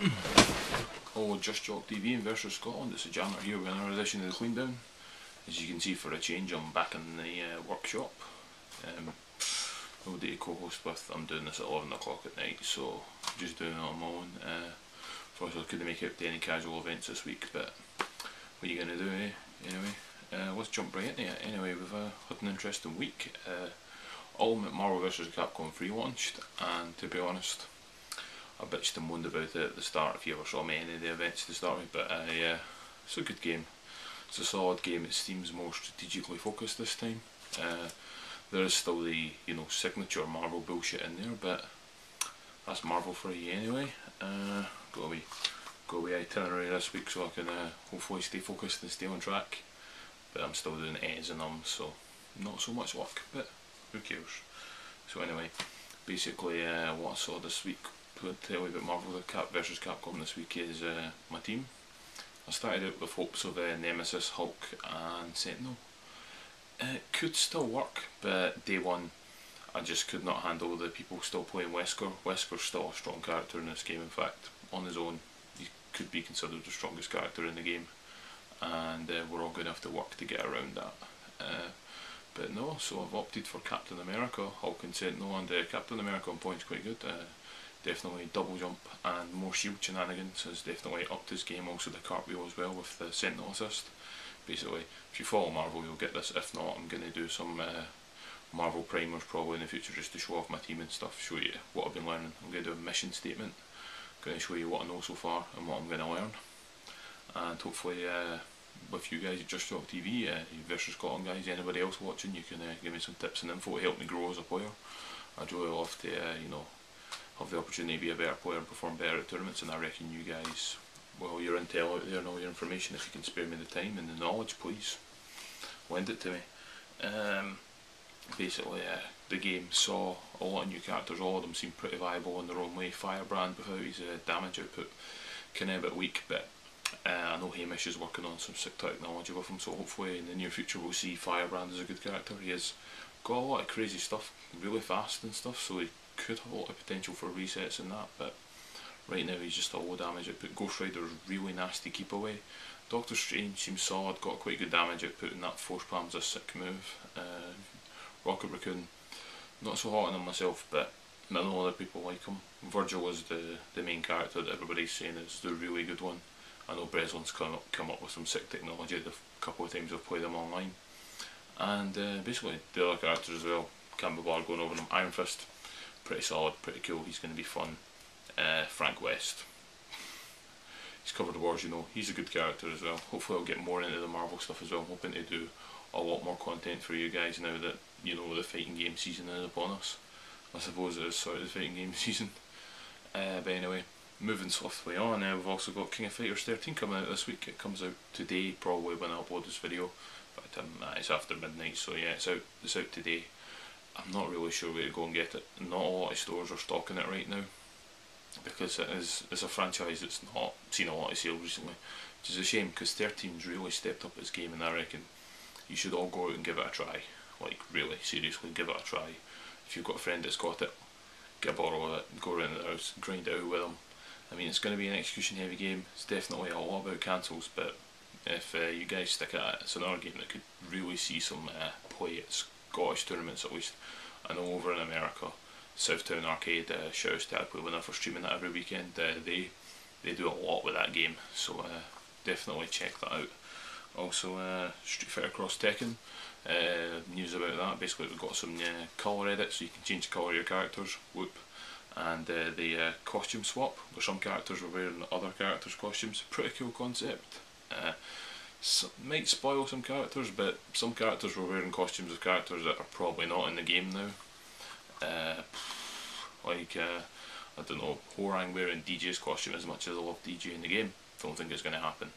Oh, JustJockTV versus Scotland. It's a Janitor here with another edition of the Clean Down. As you can see, for a change, I'm back in the workshop. Nobody to co-host with. I'm doing this at 11 o'clock at night, so just doing it on my own. First, I couldn't make it to any casual events this week, but what are you going to do, eh? Anyway, let's jump right into it. Anyway, we've had an interesting week. Ultimate Marvel vs Capcom 3 launched, and to be honest, I bitched and moaned about it at the start if you ever saw me in any of the events to start with, but yeah, it's a good game. It's a solid game. It seems more strategically focused this time. There is still the, signature Marvel bullshit in there, but that's Marvel for you anyway. Got a wee itinerary this week so I can hopefully stay focused and stay on track, but I'm still doing E's and Ums, so not so much luck, but who cares. So anyway, basically what I saw this week to tell you about Marvel vs Capcom this week is my team. I started out with hopes of Nemesis, Hulk and Sentinel. It could still work, but day one I just could not handle the people still playing Wesker. Wesker's still a strong character in this game. In fact, on his own he could be considered the strongest character in the game, and we're all going to have to work to get around that. But no, so I've opted for Captain America, Hulk and Sentinel, and Captain America on point's quite good. Definitely double jump and more shield shenanigans has definitely upped his game. Also the cartwheel as well with the Sentinel assist. Basically, if you follow Marvel you'll get this. If not, I'm going to do some Marvel primers probably in the future just to show off my team and stuff, show you what I've been learning. I'm going to do a mission statement, I'm going to show you what I know so far and what I'm going to learn. And hopefully with you guys at JustJockTV, versus Scotland guys, anybody else watching, you can give me some tips and info to help me grow as a player. I'd really love to have the opportunity to be a better player and perform better at tournaments, and I reckon you guys, well, your intel out there and all your information, if you can spare me the time and the knowledge, please lend it to me. Basically the game saw a lot of new characters. All of them seem pretty viable in their own way. Firebrand without his damage output, kinda a bit weak, but I know Hamish is working on some sick technology with him, so hopefully in the near future we'll see Firebrand as a good character. He has got a lot of crazy stuff, really fast and stuff, so he could have a lot of potential for resets and that, but right now he's just a low damage output. Ghost Rider is really nasty keep away. Doctor Strange seems solid, got quite good damage output, and that Force Palm's a sick move. Rocket Raccoon, not so hot on him myself, but I know other people like him. Virgil is the main character that everybody's saying is the really good one. I know Breslin's come up with some sick technology the couple of times I've played them online. And basically the other characters as well, can't be bothered going over them. Iron Fist, pretty solid, pretty cool, he's going to be fun. Frank West, he's covered wars, he's a good character as well. Hopefully I'll get more into the Marvel stuff as well. I'm hoping to do a lot more content for you guys now that, the fighting game season is upon us. I suppose it is sort of the fighting game season. But anyway, moving swiftly on, we've also got KoFXIII coming out this week. It comes out today, probably when I upload this video, but it's after midnight, so yeah, it's out today. I'm not really sure where to go and get it. Not a lot of stores are stocking it right now, because it's a franchise that's not seen a lot of sales recently, which is a shame, because 13's really stepped up its game, and I reckon you should all go out and give it a try. Like, really, seriously, give it a try. If you've got a friend that's got it, get a bottle of it, go around the house, grind it out with them. I mean, it's going to be an execution heavy game. It's definitely a lot about cancels, but if you guys stick at it, it's another game that could really see some play at Scottish tournaments at least. I know over in America, Southtown Arcade, shouts to Adequate Winner for streaming that every weekend. They do a lot with that game, so definitely check that out. Also, Street Fighter Cross Tekken, news about that. Basically we've got some colour edits, so you can change the colour of your characters, whoop, and the costume swap, where some characters were wearing other characters' costumes. Pretty cool concept. Might spoil some characters, but some characters were wearing costumes of characters that are probably not in the game now. I don't know, Horang wearing DJ's costume as much as I love DJ in the game. Don't think it's going to happen,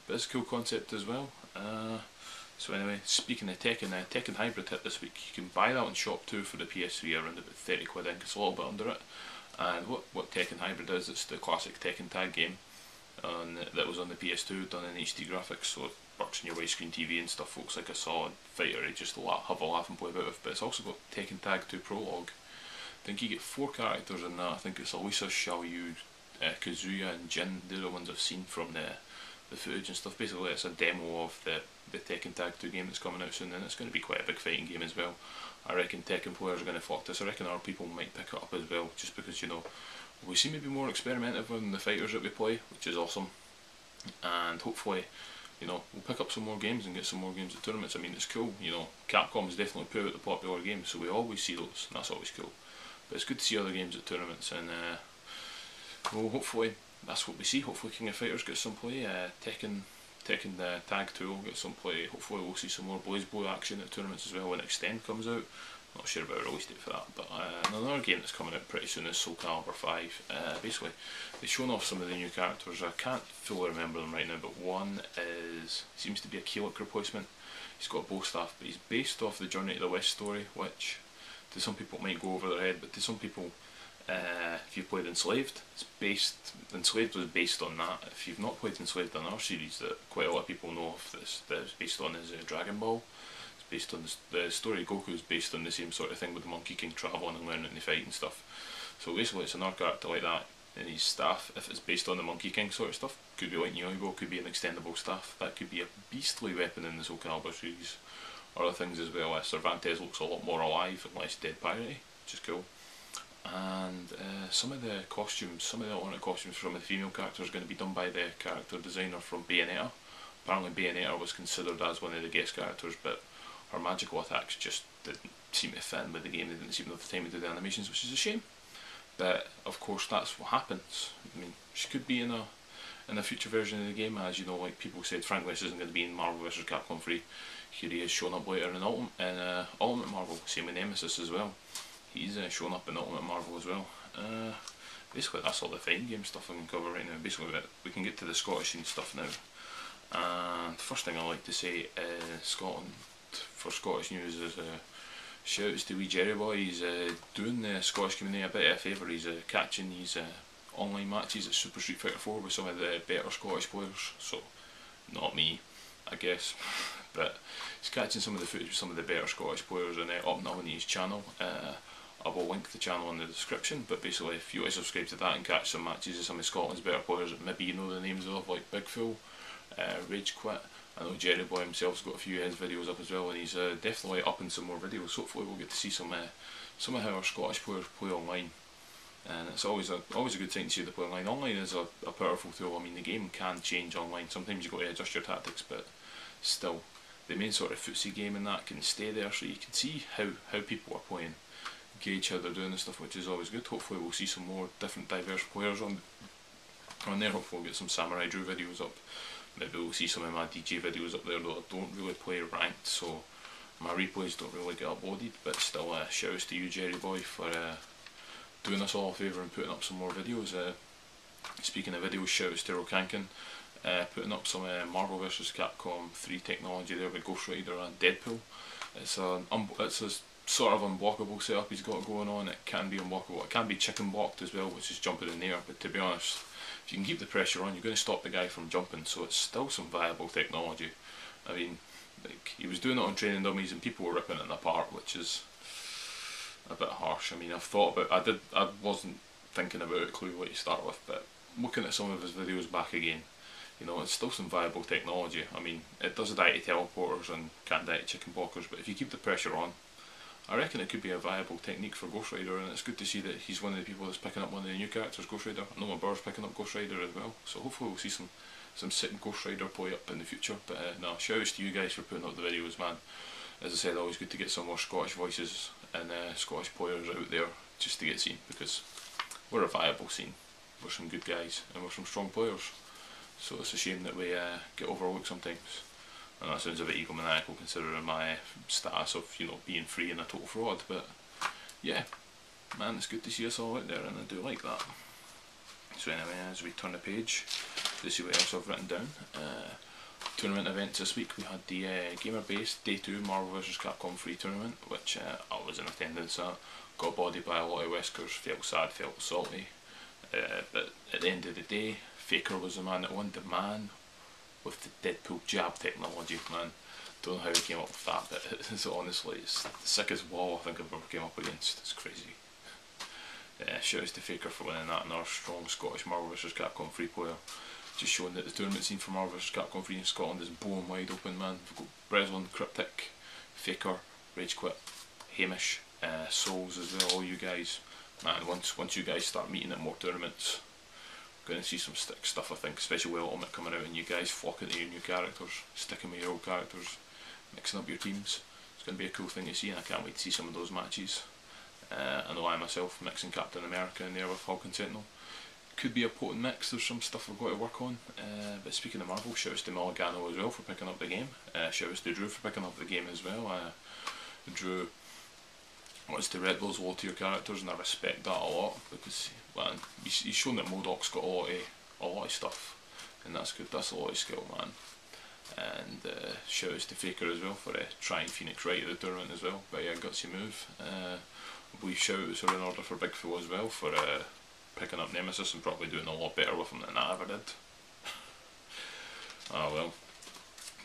but it's a cool concept as well. So anyway, speaking of Tekken, Tekken Hybrid hit this week. You can buy that on Shop 2 for the PS3 around about 30 quid, I think it's a little bit under it. And what Tekken Hybrid is, it's the classic Tekken Tag game that was on the PS2, done in HD graphics, so it works on your widescreen TV and stuff. Looks like a solid fighter, you just have a laugh and play about with. But it's also got Tekken Tag 2 Prologue. I think you get 4 characters in that. I think it's Elisa, Xiao Yu, Kazuya and Jin, they're the ones I've seen from the footage and stuff. Basically it's a demo of the Tekken Tag 2 game that's coming out soon, and it's going to be quite a big fighting game as well. I reckon Tekken players are going to flock this. I reckon other people might pick it up as well, just because, you know, we seem to be more experimental on the fighters that we play, which is awesome. And hopefully, you know, we'll pick up some more games and get some more games at tournaments. I mean, it's cool, you know, Capcom's definitely put out the popular games, so we always see those, and that's always cool. But it's good to see other games at tournaments, and well, hopefully that's what we see. Hopefully King of Fighters gets some play, Tekken Tag 2 will get some play. Hopefully we'll see some more BlazBlue action at tournaments as well when Extend comes out. Not sure about a release date for that, but another game that's coming out pretty soon is Soul Calibur 5. Basically, they've shown off some of the new characters. I can't fully remember them right now, but one seems to be a Keyluk replacement. He's got a bow staff, but he's based off the Journey to the West story, which to some people might go over their head, but to some people, if you've played Enslaved, Enslaved was based on that. If you've not played Enslaved, another series that quite a lot of people know of that is based on is Dragon Ball. It's based on the story of Goku is based on the same sort of thing with the Monkey King travelling and learning to fight and stuff. So basically it's another character like that, and his staff, if it's based on the Monkey King sort of stuff, could be like Nyoibo, could be an extendable staff, that could be a beastly weapon in the Soul Calibur series. Other things as well, Cervantes looks a lot more alive and less dead piratey, which is cool. And some of the costumes, some of the alternate costumes from the female characters are going to be done by the character designer from Bayonetta. Apparently Bayonetta was considered as one of the guest characters, but her magical attacks just didn't seem to fit in with the game. They didn't seem to have the time to do the animations, which is a shame. But of course that's what happens. I mean, she could be in a future version of the game, as you know, like people said, Frank West isn't going to be in Marvel vs. Capcom 3. Here he is showing up later in Ultimate Marvel, same with Nemesis as well. He's showing up in Ultimate Marvel as well. Basically that's all the fighting game stuff I can cover right now. Basically we can get to the Scottish scene stuff now. And first thing I like to say is Scotland, for Scottish news, is shout outs to wee Jerry Boy. He's doing the Scottish community a bit of a favour. He's catching these online matches at Super Street Fighter 4 with some of the better Scottish players, so not me, I guess, but he's catching some of the footage with some of the better Scottish players and uploading his channel. I will link the channel in the description, but basically if you want to subscribe to that and catch some matches of some of Scotland's better players that maybe you know the names of, like Big Fool, Rage Quit. I know Jerry Boy himself's got a few of his videos up as well, and he's definitely upping some more videos. Hopefully we'll get to see some of how our Scottish players play online. And it's always a good thing to see the play online. Online is a powerful tool. I mean, the game can change online. Sometimes you've got to adjust your tactics, but still, the main sort of footsie game and that can stay there, so you can see how people are playing, gauge how they're doing and stuff, which is always good. Hopefully we'll see some more different diverse players on there. Hopefully we'll get some Samurai Drew videos up. Maybe we'll see some of my DJ videos up there, though I don't really play ranked, so my replays don't really get uploaded. But still, shout outs to you, Jerry Boy, for doing us all a favour and putting up some more videos. Speaking of videos, shout outs to Rokankin, putting up some Marvel vs. Capcom 3 technology there with Ghost Rider and Deadpool. It's a sort of unblockable setup he's got going on. It can be unblockable, it can be chicken blocked as well, which is jumping in the air, but to be honest, if you can keep the pressure on, you're going to stop the guy from jumping, so it's still some viable technology. I mean, like, he was doing it on training dummies and people were ripping it apart, which is a bit harsh. I mean, I've thought about, I wasn't thinking about it clearly to start with, but looking at some of his videos back again, you know, it's still some viable technology. I mean, it does die to teleporters and can't die to chicken blockers, but if you keep the pressure on, I reckon it could be a viable technique for Ghost Rider, and it's good to see that he's one of the people that's picking up one of the new characters, Ghost Rider. I know my brother's picking up Ghost Rider as well, so hopefully we'll see some sick Ghost Rider play up in the future. But no, shout outs to you guys for putting up the videos, man. As I said, always good to get some more Scottish voices and Scottish players out there just to get seen, because we're a viable scene. We're some good guys and we're some strong players, so it's a shame that we get overlooked sometimes. And that sounds a bit egomaniacal considering my status of, you know, being free and a total fraud, but yeah, man, it's good to see us all out there, and I do like that. So anyway, as we turn the page to see what else I've written down, tournament events this week, we had the Gamerbase Day 2 Marvel vs. Capcom 3 tournament, which I was in attendance at. Got bodied by a lot of Weskers, felt sad, felt salty, but at the end of the day, Faker was the man that won. The man with the Deadpool jab technology, man. Don't know how he came up with that, but it's honestly, it's the sickest wall I think I've ever came up against. It's crazy. Shout out to Faker for winning that, another strong Scottish Marvel vs Capcom 3 player. Just showing that the tournament scene for Marvel vs Capcom 3 in Scotland is blowing wide open, man. We've got Breslin, Cryptic, Faker, Ragequit, Hamish, Souls as well, all you guys. Man, once you guys start meeting at more tournaments, we're going to see some stick stuff, I think, especially with Ultimate coming out and you guys flocking to your new characters, sticking with your old characters, mixing up your teams. It's going to be a cool thing to see, and I can't wait to see some of those matches. I know I myself mixing Captain America in there with Falcon Sentinel. Could be a potent mix, there's some stuff we've got to work on. But speaking of Marvel, shout outs to Mulligano as well for picking up the game. Shout outs to Drew for picking up the game as well. Drew wants to rep those low tier characters, and I respect that a lot, because man, he's shown that Modoc's got a lot of stuff, and that's good, that's a lot of skill, man. And shout outs to Faker as well for trying Phoenix right at the tournament as well, but yeah, gutsy move. I believe shout outs are in order for Big Phil as well for picking up Nemesis and probably doing a lot better with him than I ever did. Oh well,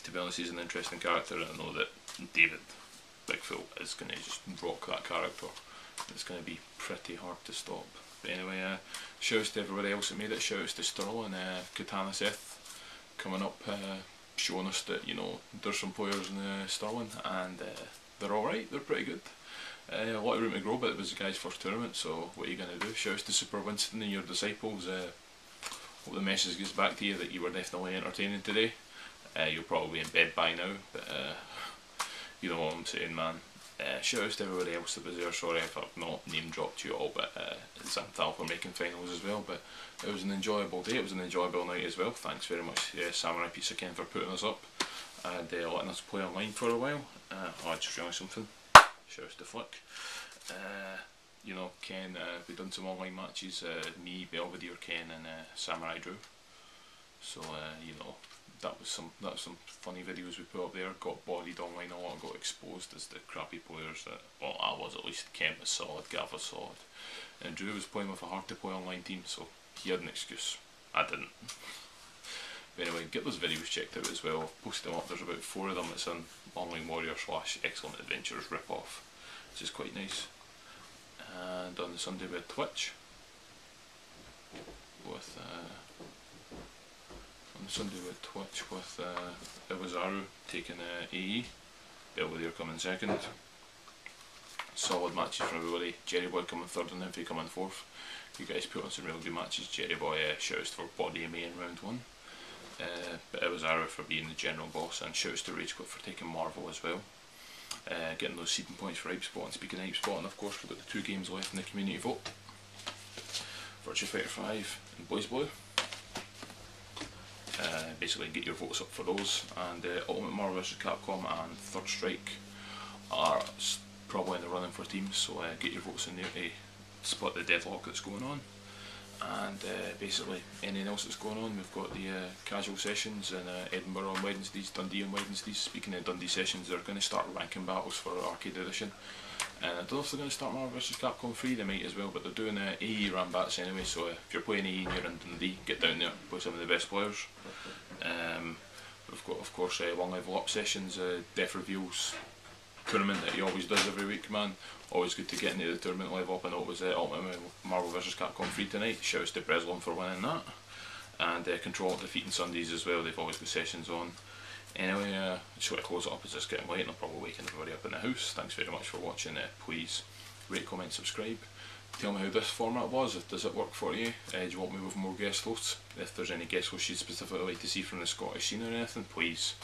to be honest, he's an interesting character, and I know that David, Big Phil, is going to just rock that character. It's going to be pretty hard to stop. But anyway, shout outs to everybody else that made it. Shout outs to Sterling, Katana Seth coming up, showing us that, you know, there's some players in Sterling, and they're alright, they're pretty good. A lot of room to grow, but it was the guy's first tournament, so what are you going to do? Shout outs to Super Winston and your disciples. Hope the message gets back to you that you were definitely entertaining today. You're probably in bed by now, but you know what I'm saying, man. Shout outs to everybody else that was there. Sorry if I've not name dropped you all, but Xanthal for making finals as well. But it was an enjoyable day, it was an enjoyable night as well. Thanks very much, Samurai Pizza Ken, for putting us up and letting us play online for a while. Oh, I just realised something. Shout outs to Flick. You know, Ken, we've done some online matches, me, Belvedere, Ken and Samurai Drew. So you know, that was some funny videos we put up there. Got bodied online a lot, got exposed as the crappy players that, well, I was at least. Ken was solid, Gav was solid, and Drew was playing with a hard to play online team, so he had an excuse. I didn't. But anyway, get those videos checked out as well. I've posted them up. There's about 4 of them. It's on Online Warrior / Excellent Adventures ripoff, which is quite nice. And on the Sunday we had Twitch with Iwazaru taking AE, Belvedere coming second. Solid matches from everybody. Jerry Boy coming third and Nymphy coming fourth. You guys put on some real good matches. Jerry Boy shouts for Body MA in round 1. But Iwazaru for being the general boss, and shouts to Ragequit for taking Marvel as well. Getting those seeding points for Hype Spot. And speaking of Hype Spot, and of course we've got the 2 games left in the community vote. Virtua Fighter 5 and Boys Blue. Basically get your votes up for those, and Ultimate Marvel vs Capcom and Third Strike are probably in the running for teams, so get your votes in there to split the deadlock that's going on. And basically anything else that's going on, we've got the casual sessions in Edinburgh on Wednesdays, Dundee on Wednesdays. Speaking of Dundee sessions, they're going to start ranking battles for Arcade Edition, and I don't know if they're going to start Marvel vs Capcom 3, they might as well, but they're doing AE Rambats anyway, so if you're playing AE and you're in Dundee, get down there, play some of the best players. We've got, of course, 1 Level Up sessions, Death Reveals tournament that he always does every week, man. Always good to get into the tournament level up. I know it was Ultimate Marvel vs Capcom 3 tonight. Shout outs to Breslin for winning that. And Control defeating Sundays as well, they've always got sessions on. Anyway, I just want to close it up as it's getting late and I'm probably waking everybody up in the house. Thanks very much for watching. Please rate, comment, subscribe. Tell me how this format was. Does it work for you? Do you want me with more guest hosts? If there's any guest hosts you'd specifically like to see from the Scottish scene or anything, please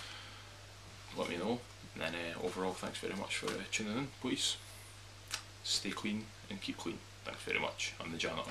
let me know. And then overall, thanks very much for tuning in. Please stay clean and keep clean. Thanks very much. I'm the Janitor.